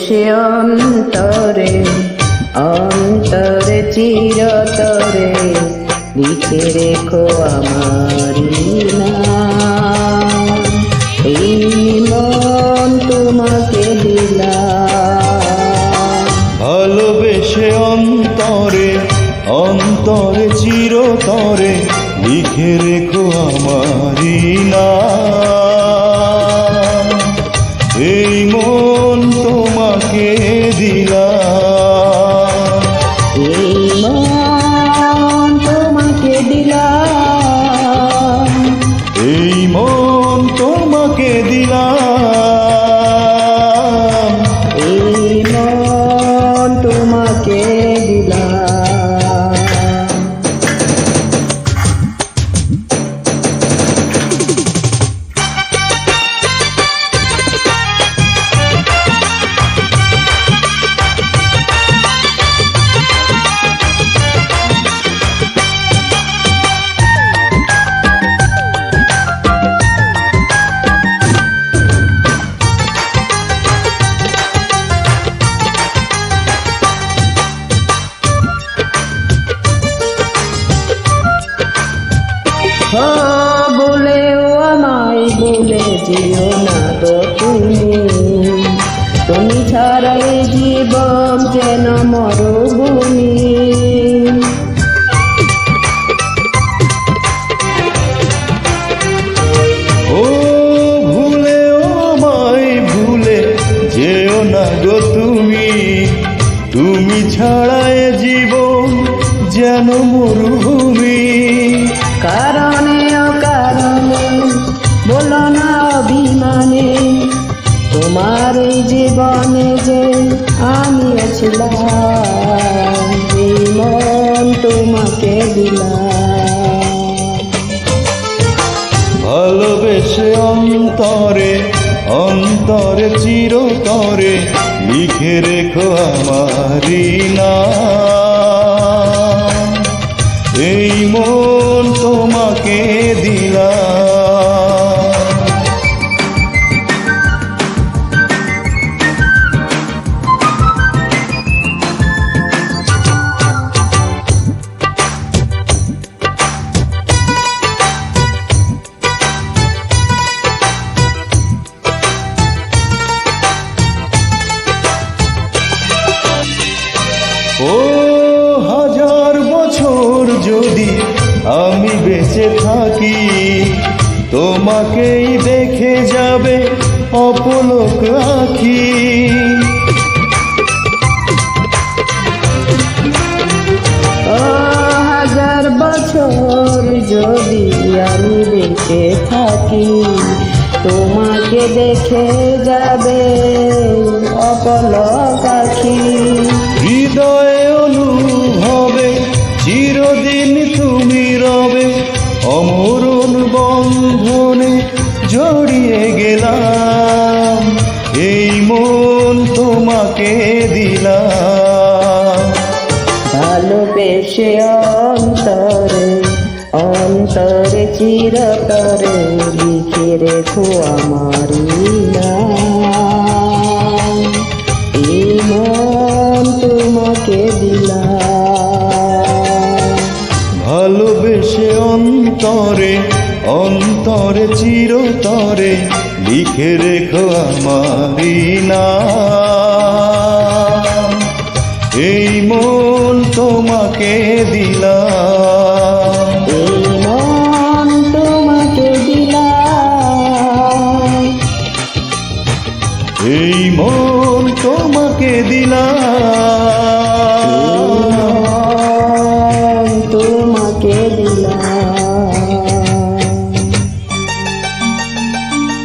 ভালোবেসে অন্তরে অন্তরে চিরতরে লিখে রেখো আমারি নাম। এই মন তোমাকে দিলাম। ভালোবেসে অন্তরে অন্তরে চিরতরে লিখে রেখো আমারি নাম। এই মন তোমাকে দিলাম। এই মন তোমাকে দিলাম। এই মন তোমাকে দিলাম। এই মন তোমাকে দিলাম। বলেও আমায় বলে যেও না গো তুমি। তুমি ছাড়া এই জীবন যেন মরুভূমি। ও ভুলেও আমায় ভুলে যেও না গো তুমি। তুমি ছাড়া এ জীবন যেন মরুভূমি। কারণে অকারণে বলো না অভিমানে, তোমার এই জীবনে যে আমিও ছিলাম। এই মন তোমাকে দিলাম। ভালোবেসে অন্তরে অন্তরে চিরতরে লিখে রেখো আমারি নাম। এই মন তোমাকে দিলাম। ও হাজার বছর যদি আমি বেঁচে থাকি, তোমাকেই দেখে যাবে অপলক আঁখি। হাজার বছর যদি আমি বেঁচে থাকি, তোমাকে দেখে যাবে অপলক আঁখি। হৃদয়ে অনুভবে চিরদিন তুমি রবে, অমরণ বন্ধনে জড়িয়ে গেলাম। এই মন তোমাকে দিলাম। ভালোবেসে অন্তরে অন্তরে চিরতরে লিখে রেখো আমারি নাম। এই মন তোমাকে দিলাম। ভালোবেসে অন্তরে অন্তরে চিরতরে লিখে রেখো আমারি নাম। এই মন তোমাকে দিলাম। এই মন তোমাকে দিলাম। এই মন তোমাকে দিলাম।